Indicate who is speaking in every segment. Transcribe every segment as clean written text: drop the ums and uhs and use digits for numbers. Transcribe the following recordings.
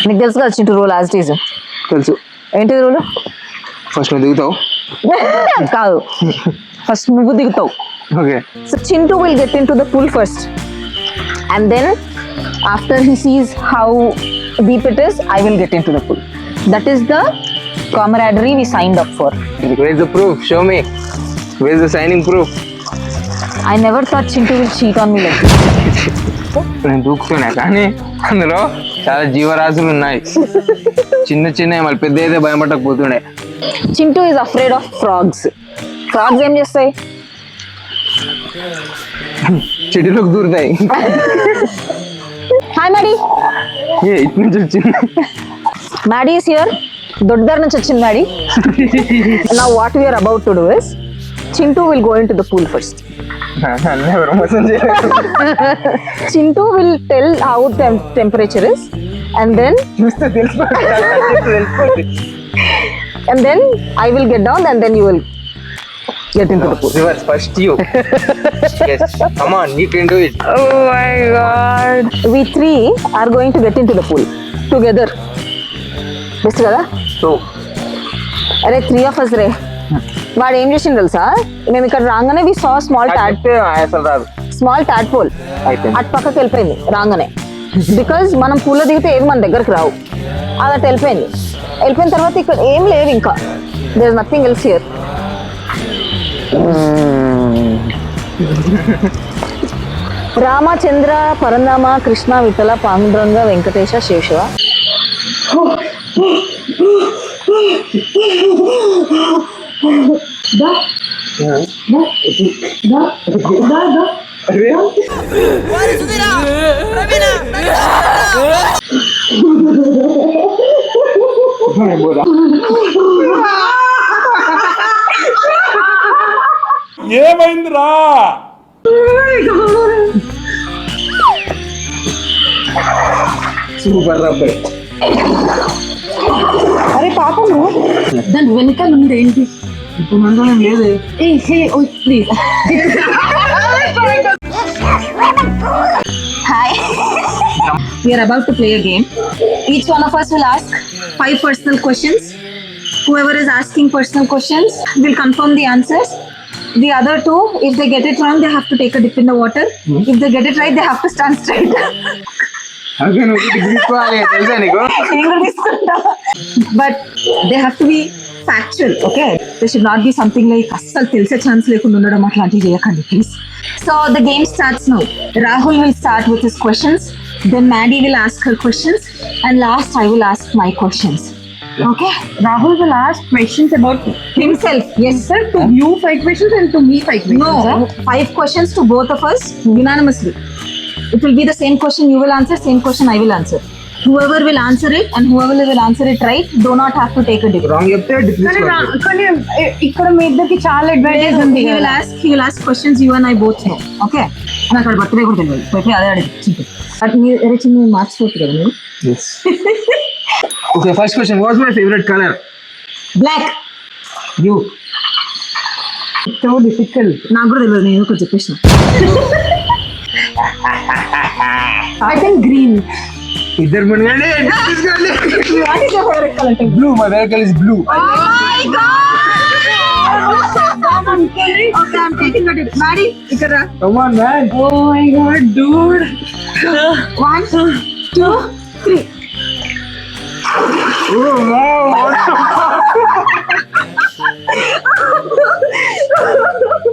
Speaker 1: నీకు తెలుసు కదా Chintu rule as it is.
Speaker 2: తెలుసు.
Speaker 1: ఏంటి రూల్?
Speaker 2: ఫస్ట్ నువ్వు దిగుతావు.
Speaker 1: కాదు, ఫస్ట్ నువ్వు దిగుతావు.
Speaker 2: Okay.
Speaker 1: So Chintu will get into the pool first and then after he sees how deep it is I will get into the pool. That is the camaraderie we signed up for.
Speaker 2: Where is the proof? Show me. Where is the signing proof?
Speaker 1: I never thought Chintu will cheat on me like this.
Speaker 2: నేను దూకుతున్నా కానీ అందులో చాలా జీవరాశులు ఉన్నాయి. చిన్న చిన్న మళ్ళీ పెద్ద అయితే భయపడకపోతుండే.
Speaker 1: Chintu is afraid of frogs. Frogs ఏం చేస్తాయి?
Speaker 2: చెట్టులోకి దూరుతాయి.
Speaker 1: Hi Maddie.
Speaker 2: ఇటు నుంచి వచ్చింది.
Speaker 1: Maddie is here. దొడ్డదారి నుంచి వచ్చింది Maddie. Now what we are about to do is Chintu will go into the pool first. Chintu will tell how the temperature is and then I will get down and then you will get into the pool.
Speaker 2: First you. Yes. Come on, you can do it.
Speaker 1: Oh my god. We three are going to get into the pool together. Best కదా? అరే 3 of us రే. వాడు ఏం చేసిండు తెలుసా, మేము ఇక్కడ రాగానే వి సా small tadpole అటు పక్కకి వెళ్ళిపోయింది రాగానే. బికాజ్ మనం పూల్లో దిగితే ఏవి మన దగ్గరకు రావు, అది అటు వెళ్ళిపోయింది. వెళ్ళిపోయిన తర్వాత ఇక్కడ ఏం లేవు ఇంకా. There is nothing else here. Ramachandra Parandhama Krishna Vithala Panduranga Venkatesha Seshava.
Speaker 3: ఏమైందిరా?
Speaker 2: Super rubber.
Speaker 1: అరే పాపము దాని వెనకాల ఉంది ఏంటి?
Speaker 2: ఇప్పుడు మనలో ఏం లేదు.
Speaker 1: Please. Hi. We are about to play a game. Each one of us will ask 5 personal questions. Whoever is asking personal questions will confirm the answers. The other 2, if they get it wrong, they have to take a dip in the water. If they get it right, they have to stand straight. But they have to be factual, okay? There should not be something like asal telse chance lekunda undadam atlanti cheyakandi, please. So the game starts now. Rahul will start with his questions, then Maddie will ask her questions, and last I will ask my questions. Okay?
Speaker 4: Rahul will ask questions about
Speaker 1: Himself. Yes,
Speaker 4: sir. To you 5 questions and to me 5 questions.
Speaker 1: no,
Speaker 4: sir.
Speaker 1: 5 questions to both of us unanimously. It will be the same question you will answer, same question I will answer. Whoever will answer it and whoever will answer it right do not have to take a dip.
Speaker 2: Wrong చెప్తే
Speaker 4: కానీ ఇక్కడ మీ ఇద్దరికి చాలా advantage ఉంది.
Speaker 1: He will ask questions you and I both know. Okay? నాకు అక్కడ birthday కూడా తెలియదు, పోయి అదే అడిగి అటు మీరు ఎరే చిన్న మార్చిపోతుంది కదా మీరు.
Speaker 2: yes. Okay, first question. What's my favorite color?
Speaker 1: Black.
Speaker 2: You.
Speaker 4: So difficult.
Speaker 1: నాకు కూడా తెలియదు, నేను ఒకటి చెప్పేసిన.
Speaker 4: I think green.
Speaker 2: ఇద్దరు మునిగండి.
Speaker 1: What is your favorite color?
Speaker 2: Blue. My favorite color is blue.
Speaker 1: Oh my god! Okay, I'm taking a dip. Maddie, ఇక్కడ రా.
Speaker 2: Come on, man.
Speaker 4: Oh my god, dude.
Speaker 1: 1, 2, 3.
Speaker 2: Oh, wow. What the fuck?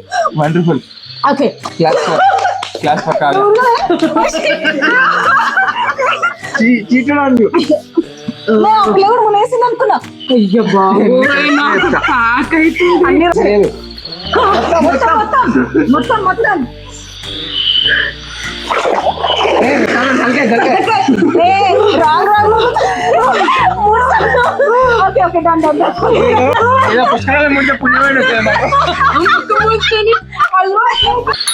Speaker 2: Wonderful.
Speaker 1: Okay.
Speaker 2: Class for color. Cheated on you.
Speaker 1: నేను ఆ పిల్ల కూడా మునేసింది అనుకున్నా.
Speaker 4: అయ్యో బాబోయ్, నాకు ప్యాక్ అయితే
Speaker 2: లేదు.
Speaker 1: మొత్తం ఓకే డన్.
Speaker 2: ఏదో పుష్కరాల ముందు పుణ్యమైన వచ్చేది మాకు.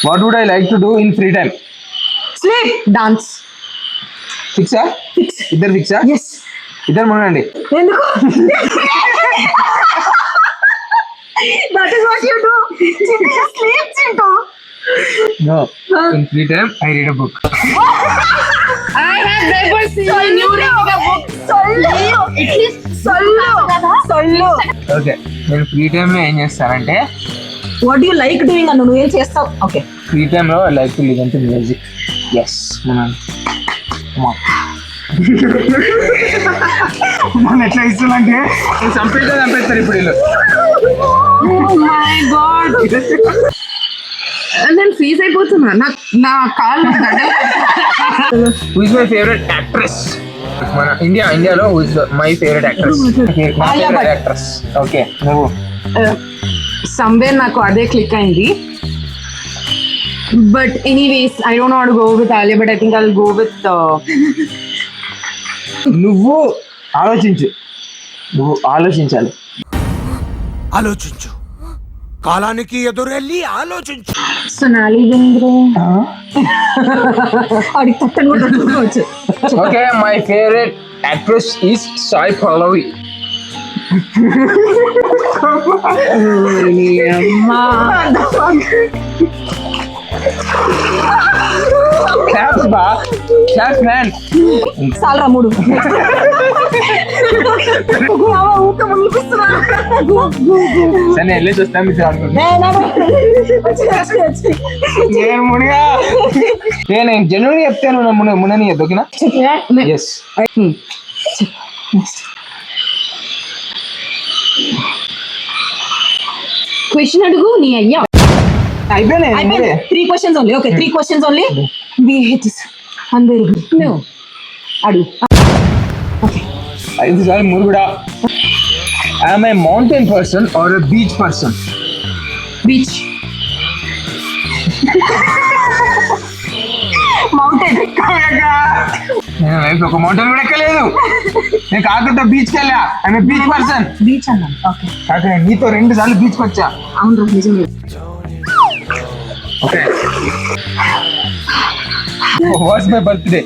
Speaker 2: What would I like to do in free time?
Speaker 1: Sleep. Dance.
Speaker 2: ఫిక్సా? ఇద్దరు ఫిక్సా?
Speaker 1: Yes.
Speaker 2: ఇద్దరు మునండి.
Speaker 1: ఎందుకు? That is what you do. You sleep, Chintu.
Speaker 2: No. In free time, I read a book.
Speaker 4: I have never seen you reading a book.
Speaker 2: Okay, నేను free టైంలో ఏం చేస్తానంటే,
Speaker 1: what you like doing అన్న, నువ్వేం చేస్తావు? Okay,
Speaker 2: free టైంలో like to listen to music. Yes, మనం ఎట్లా ఇస్తుందంటే నేను చంపేస్తారు ఇప్పుడు వీళ్ళు.
Speaker 4: నేను ఫీజ్ అయిపోతున్నా, నా కాళ్ళు
Speaker 2: who is my favourite actress? మన ఇండియాలో who is my favourite actress?
Speaker 1: Alia Bhatt.
Speaker 2: Actress. Okay, నువ్వు?
Speaker 4: సమ్వేర్ నాకు అదే క్లిక్ అయింది. But anyways I don't want go with Alia, but I think I will go with
Speaker 2: నువ్వు ఆలోచించాలి.
Speaker 5: ఆలోచించు, కాలానికి ఎదురెళ్ళి ఆలోచించు.
Speaker 4: సోనాలి బెంద్రే.
Speaker 1: వాడికి తట్టని కూడా తట్టుకోవచ్చు.
Speaker 2: Okay, my favourite actress is Sai Pallavi. Claps, ba. Claps, man.
Speaker 1: చాలరా మూడు.
Speaker 2: సరే, వెళ్ళేసి వస్తాం మీకు నేను మునిగా. నేను జెన్యున్ చెప్తాను, మునని ఓకేనా? ఎస్.
Speaker 4: క్వశ్చన్ అడుగు నీ అయ్యా.
Speaker 2: అయిపోయినాయి.
Speaker 1: 3 questions only. Okay, 3 questions only. We hate this. అందరూ no. అడుగు. Okay.
Speaker 2: 5 సార్లు మురుగుడా. Am I a mountain person or a beach person?
Speaker 1: Beach. Mountain.
Speaker 2: నేను లైఫ్ ఒక మౌంటైన్ కూడా ఎక్కలేదు. నేను కాకుండా బీచ్కి వెళ్ళా. I'm beach person.
Speaker 1: Beach అన్నాను. Okay.
Speaker 2: కాక నేను నీతో 2 సార్లు బీచ్కి వచ్చా.
Speaker 1: అవును, నిజమే.
Speaker 2: Okay, what's my birthday?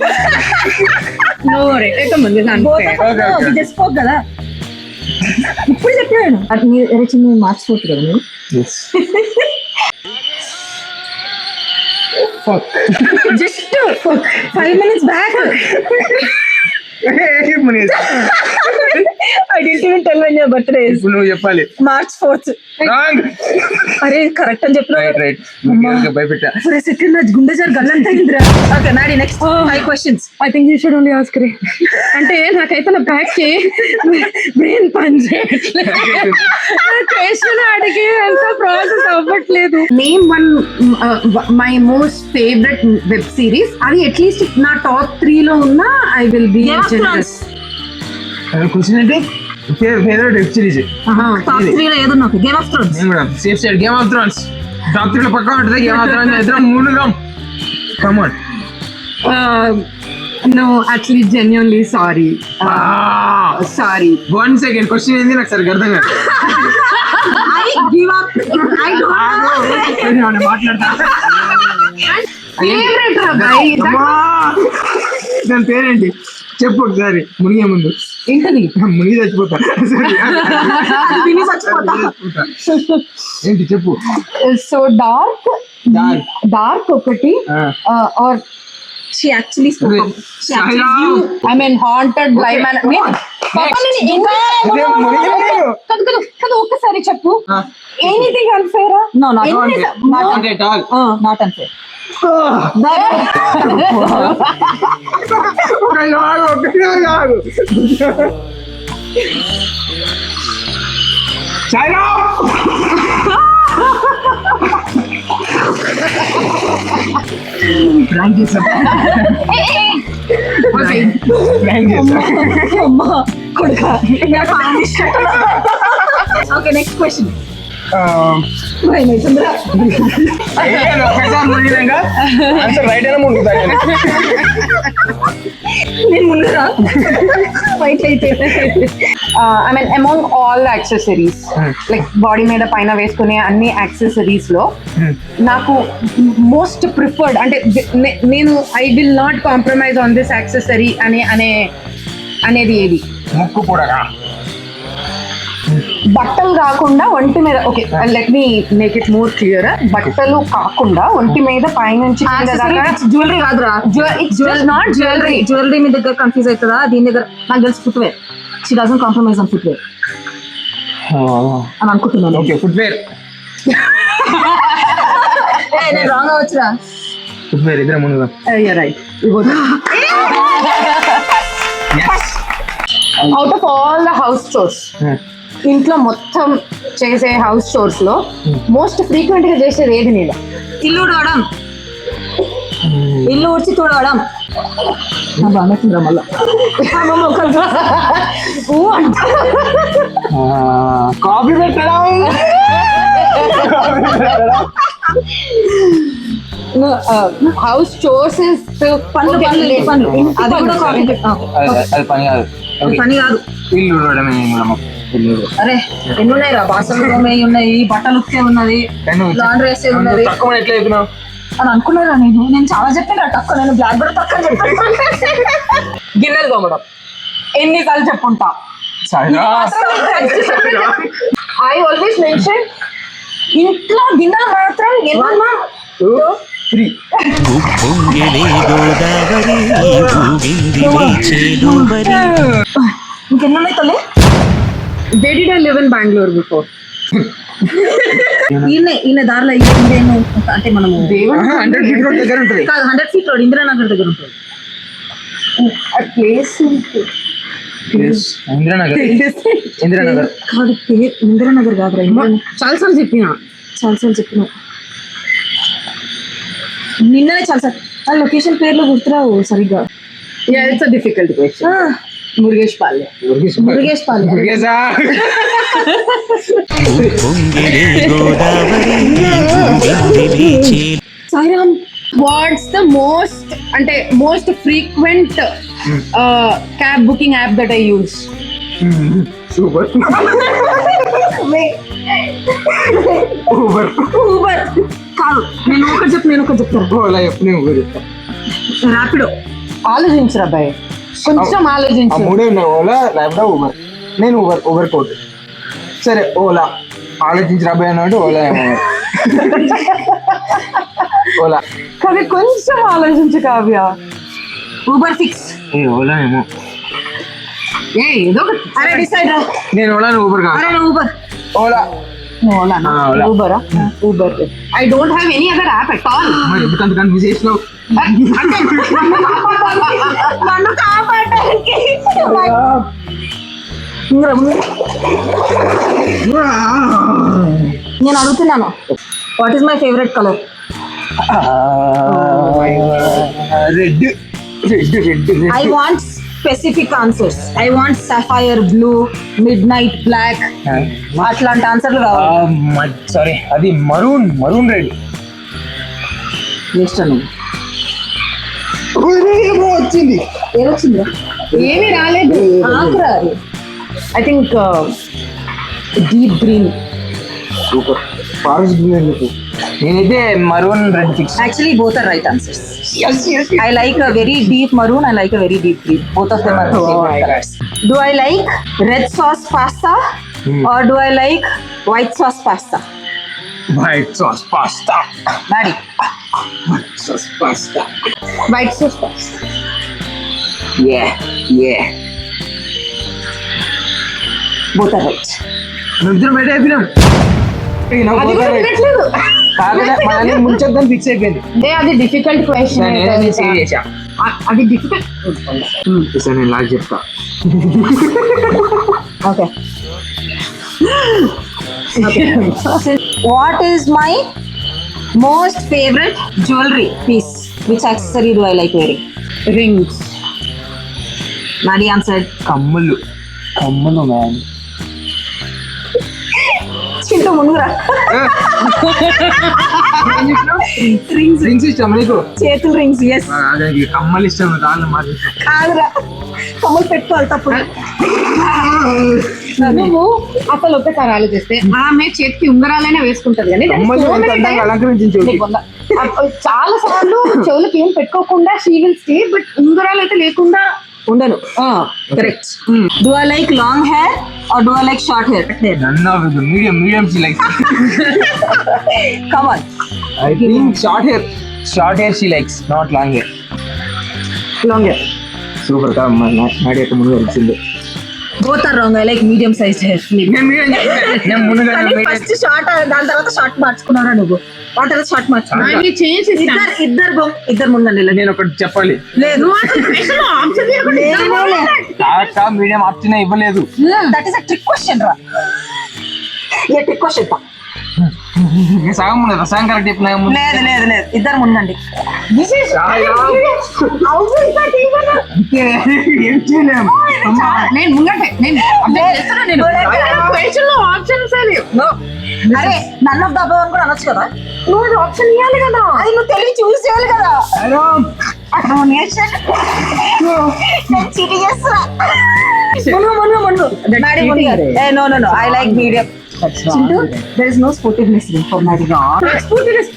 Speaker 4: No right ముందు
Speaker 1: జస్ట్ పోక్ కదా. ఇప్పుడు చెప్పాను అది చిన్న మార్చిపోతుంది కదా నేను.
Speaker 2: Yes.
Speaker 1: Just 5 minutes back. I didn't even tell when your birthday is.
Speaker 2: ఇప్పుడు నువ్వు చెప్పాలి.
Speaker 1: March 4th. అరే కరెక్ట్ అని చెప్పిన
Speaker 2: రైట్. భయపెట్టా.
Speaker 1: ఫర్ ఎ సెకండ్ నా గుండె జార్ గల్లంత అయిందిరా. ఓకే, నాడి next 5 questions.
Speaker 4: I think you should only ask రే. అంటే నాకైతే నా బ్యాక్ కి బ్రెయిన్ పని చేయట్లేదు. క్వశ్చన్ అడిగి అంత ప్రాసెస్ అవ్వట్లేదు. Name one my most favourite web series. అది అట్లీస్ట్ నా టాప్ 3 లో ఉన్న I will be generous.
Speaker 2: Question ఏంటి? ఫేవరెట్ వెబ్ సిరీస్
Speaker 1: టాప్ 3 లో ఏదో నాకు గేమ్ ఆఫ్ థ్రోన్స్.
Speaker 2: నేను కూడా safe side Game of Thrones. Top 3 లో పక్కా ఉంటుంది గేమ్ ఆఫ్ థ్రోన్స్. ఇద్దరం మూడుగాం. Come on.
Speaker 4: No actually genuinely sorry. Sorry.
Speaker 2: 1 second. Question ఏంది నాకు సరిగ్గా అర్థం కాదు.
Speaker 1: I give up. I don't know.
Speaker 2: మాట్లాడతా.
Speaker 4: ఫేవరెట్ రా భయ్.
Speaker 2: దాని పేరేంటి చెప్పు ఒకసారి. మునిగే ముందు
Speaker 1: ఏంటది?
Speaker 2: మునిగి చచ్చిపోతా.
Speaker 1: విని చచ్చిపోతా.
Speaker 2: ఏంటి చెప్పు.
Speaker 4: సో డార్క్ ఒకటి are
Speaker 1: She actually spoke. She actually knew.
Speaker 4: I mean haunted by man. కదా ఒక్కసారి చెప్పు. Anything unfair?
Speaker 1: No, not unfair.
Speaker 2: Not at all.
Speaker 1: Not unfair.
Speaker 2: Prank చేసాం.
Speaker 1: అమ్మా కొడుక. Okay, next question. భయమవుతుందిరా.
Speaker 2: ఒకసారి మునిగినాక ఆన్సర్ రైట్ అయినా మునుగుతా.
Speaker 1: నేను ముందురా ఫైట్ అయితే.
Speaker 4: I mean among all accessories like body మీద పైన వేసుకునే అన్ని యాక్సెసరీస్ లో నాకు మోస్ట్ ప్రిఫర్డ్ అంటే నేను I will not compromise on this accessory అనేది ఏది?
Speaker 2: ముక్కు పొడగా.
Speaker 4: బట్టలు కాకుండా ఒంటి మీద, okay let me make it more clear, బట్టలు కాకుండా ఒంటి మీద పైనుంచి
Speaker 1: జ్యువెలరీ కాదురా,
Speaker 4: నాట్ జ్యువెలరీ.
Speaker 1: జ్యువెలరీ మీ దగ్గర కన్ఫ్యూజ్ అవుతుందా? దీని దగ్గర నాకు తెలుసు footwear. She doesn't compromise on footwear అని అనుకుంటున్నాను.
Speaker 2: Okay footwear.
Speaker 1: నేను రాంగ్ అవచ్చురా.
Speaker 2: ఫుట్వేర్ ఇద్దరు ముందుగా.
Speaker 4: Right. Out of all the house chores, ఇంట్లో మొత్తం చేసే హౌస్ చోర్స్ లో మోస్ట్ ఫ్రీక్వెంట్ గా చేసేది ఏది నేను?
Speaker 1: ఇల్లు ఊడవడం, ఇల్లు ఊడ్చి తుడవడం. బాగుంటుందిరా మళ్ళా
Speaker 2: కాఫీ పెట్టడం.
Speaker 4: హౌస్ చోర్స్
Speaker 1: పనులు పనులు పనులు అది కూడా
Speaker 2: అది పని కాదు.
Speaker 1: పని కాదు.
Speaker 2: ఇల్లు ఊడవడమే ఇల్లు.
Speaker 1: అరే ఎన్ని ఉన్నాయిరా, బాసలు తోమేవి ఉన్నాయి, బట్టలు ఉక్కే ఉన్నది, లాండ్రీ వేసే ఉన్నది.
Speaker 2: తక్కువ ఎట్లా అయిపోయినావు
Speaker 1: అని అనుకున్నారా? నేను చాలా చెప్పాను తక్కువ, నేను బ్లాక్ బోర్డ్ తక్కువ చెప్పాను. గిన్నెలు తోమడం ఎన్నిసార్లు చెప్పుంటా.
Speaker 4: ఐ ఆల్వేస్ మెన్షన్
Speaker 1: ఇంట్లో గిన్నెలు మాత్రం ఎన్నమ్మా ఇంకెన్నున్నాయి తల్లి.
Speaker 4: where did I live in Bangalore before?
Speaker 1: ఈయన దారిలో ఇదేమో అంటే మనము
Speaker 2: 100 ఫీట్ రోడ్ దగ్గర ఉంటుంది.
Speaker 1: కాదు 100 ఫీట్ రోడ్ ఇందిరానగర్ దగ్గర ఉంటుంది.
Speaker 4: A place
Speaker 2: ఇందిరానగర్
Speaker 1: కాదు పేరు ఇందిరానగర్ కాదురా.
Speaker 4: చాలాసార్లు చెప్పిన
Speaker 1: నిన్ననే చాలా సార్ ఆ లొకేషన్ పేర్లు గుర్తురావు సరిగ్గా.
Speaker 4: yeah, it's a difficult question. Murugesh Palem.
Speaker 1: Sairam,
Speaker 4: what's the most frequent cab booking app that I use?
Speaker 2: Super.
Speaker 1: Uber కాదు. నేను ఒకటి చెప్తాను.
Speaker 2: ఓలా నేను చెప్తా.
Speaker 1: ర్యాపిడో.
Speaker 4: ఆలోచించరా అబ్బాయి, కొంచెం ఆలోచించు.
Speaker 2: మూడే ఉన్నాయి, ఓలా, ర్యాపిడో, ఊబర్. నేను ఊబర్ కోట్. సరే ఓలా ఆలోచించి రాబోయే అంటే ఓలా ఏమో. ఓలా
Speaker 4: కానీ కొంచెం ఆలోచించు కావ్య.
Speaker 1: Uber fix.
Speaker 2: ఓలా ఏమో.
Speaker 4: ఏదో ఒకటి.
Speaker 1: అరే డిసైడ్ రా.
Speaker 2: నేను ఓలా, నువ్వు ఊబర్ కాదు.
Speaker 1: అరే నువ్వు ఊబర్.
Speaker 2: ఓలా.
Speaker 4: ఊబరా? Uber. I don't have any other app at all.
Speaker 2: మరి ఎందుకంత కన్ఫ్యూజ్ చేసినావు?
Speaker 1: నన్ను కాపాడడానికి నేను అడుగుతున్నాను, what is my favourite colour?
Speaker 2: Red.
Speaker 1: I want specific answers. I want sapphire blue, midnight black, అట్లాంటి ఆన్సర్లు కావాలి.
Speaker 2: సారీ, అది మరూన్ రెడ్.
Speaker 1: నెక్స్ట్ నువ్వు
Speaker 2: వచ్చింది.
Speaker 1: ఏమొచ్చిందా?
Speaker 4: ఏమీ రాలేదు.
Speaker 1: ఆకురా.
Speaker 4: I think deep green.
Speaker 2: Super. Forest green ఎందుకు? నేనైతే maroon red fix.
Speaker 1: Actually, both are right answers. I like a very deep maroon. I like a very deep green. Both of them are my favorite colors. Do I like red sauce pasta or do I like white sauce pasta?
Speaker 2: White sauce pasta.
Speaker 1: Maddie.
Speaker 2: White sauce pasta.
Speaker 4: White sauce pasta.
Speaker 2: Yeah.
Speaker 1: Both are right.
Speaker 2: ఇద్దరు బయట అయిపోయినాం. మనల్ని ముంచొద్దని fix అయిపోయింది.
Speaker 4: అది difficult question.
Speaker 2: Save చేసా.
Speaker 4: అది difficult.
Speaker 2: Sir నేను log చెప్తా.
Speaker 1: Okay. What is my most favorite jewelry piece? Which accessory do I like wearing?
Speaker 4: Rings.
Speaker 1: Maddie answered.
Speaker 2: కమ్మలు మ్యామ్.
Speaker 1: చింటూ మునుగురా.
Speaker 2: రింగ్స్ ఇష్టం నీకు?
Speaker 1: చేతులు రింగ్స్. ఎస్.
Speaker 2: కమ్మలు ఇష్టం. రాళ్ళు మాట
Speaker 1: కాదురా, కమ్మలు పెట్టుకోవాలి తప్పుడు.
Speaker 4: నువ్వు అసలు ఒక్కసారి ఆలోచిస్తే ఆమె చేతికి ఉంగరాలైనా వేసుకుంటది కానీ చాలా సార్లు చెవులకి ఏం పెట్టుకోకుండా షీ విల్ స్టే, బట్ ఉంగరాలు అయితే లేకుండా
Speaker 1: ఉండను. Correct. Do I like long hair or do I like short hair?
Speaker 2: None of it. Medium she likes.
Speaker 1: Come on.
Speaker 2: I think short hair. Short hair she likes, not long hair.
Speaker 1: Long hair.
Speaker 2: Super. Come on, Nadia, come on.
Speaker 1: Both are wrong. I like medium sized hair. First short దాని తర్వాత short మార్చుకున్నారా నువ్వు ఆ తర్వాత short మార్చుకున్నా
Speaker 4: I will change his stance.
Speaker 1: ఇద్దరు ముందండి
Speaker 2: నేను ఒకటి చెప్పాలి.
Speaker 1: లేదు
Speaker 2: మీడియం ఆప్షన్ ఇవ్వలేదు.
Speaker 1: That is a trick question రా ఏ ట్రిక్ క్వశ్చన్
Speaker 2: సగం ఉండదు, సగం కరెక్ట్ చెప్పిన
Speaker 1: లేదు ఇద్దరు ముందండి
Speaker 2: ఏం చేయలేము.
Speaker 4: నేను ముంగటే నేను update చేస్తున్నా నేను. Question లో options ఏ లేవు.
Speaker 1: అరే నన్ను డబ్బా అని కూడా అనొచ్చు కదా
Speaker 4: నువ్వు ఆప్షన్ ఇవ్వాలి కదా.
Speaker 1: అది నువ్వు తెలివి చూస్ చేయాలి కదా నువ్వు నేర్చాను నేను చీటింగ్ చేస్తున్నా no I like medium Chintu, there is no sportiveness for marriage.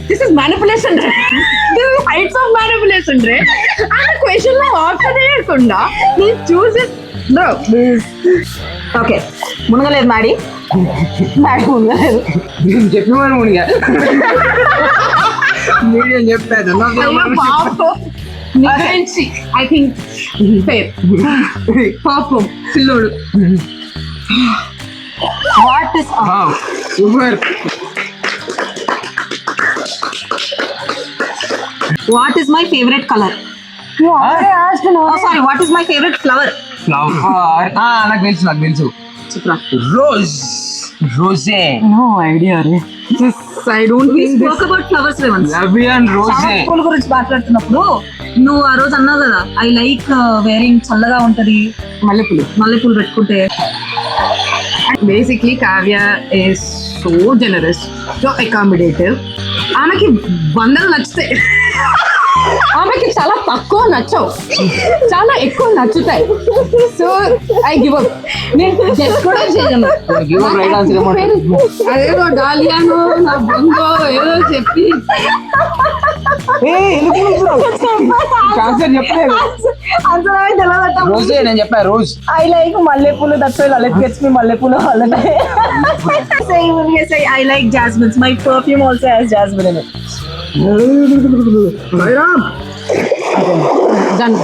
Speaker 4: This is manipulation. This is heights of manipulation, right? And the question లో ఆప్షన్ ఇవ్వకుండా నీ చూస్ నో.
Speaker 1: ఓకే మునగలేదు మాడి మునగలేదు
Speaker 2: నేను చెప్పిన మునిగా మీడియం చెప్పాను.
Speaker 4: ఐ థింక్ ఫేర్ పాపం పిల్లోడు.
Speaker 1: What is
Speaker 2: super.
Speaker 1: What is my favourite colour sorry what is my favourite flower
Speaker 2: flower నాకు తెలుసు
Speaker 1: చెప్పరా
Speaker 2: రోజ్ రోజే
Speaker 1: నో ఐడియా రే
Speaker 4: I don't
Speaker 1: we
Speaker 4: think
Speaker 1: spoke about flowers once
Speaker 2: లవియన్ రోజే
Speaker 1: పూల గురించి మాట్లాడుతున్నప్పుడు నువ్వు ఆ రోజు అన్నావు కదా ఐ లైక్ వేరింగ్ చల్లగా ఉంటది మల్లెపూలు పెట్టుకుంటే
Speaker 4: basically Kavya is so generous, so accommodative. ఆమెకి వందలు నచ్చుతాయి, ఆమెకి చాలా తక్కువ నచ్చవు, చాలా ఎక్కువ నచ్చుతాయి. So I give up. నేను గెస్ కూడా చేయను.
Speaker 2: గివ్ అప్ రైట్ ఆన్సర్ ఏమంటారు?
Speaker 4: అదేదో డాలియాను నా బొంగో ఏదో చెప్పి
Speaker 2: ఆన్సర్ చెప్పలేదు. రోజే నేను చెప్పా రోజ్.
Speaker 1: ఐ లైక్ మల్లెపూలు దట్స్ వై లలిత్ గెట్స్ మీ మల్లెపూలు holiday I like jasmines my perfume also has jasmine in it
Speaker 4: done.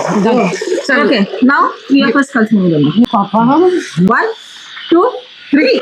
Speaker 1: Okay, now we are first కలిసి ముందు పాపా 1 2 3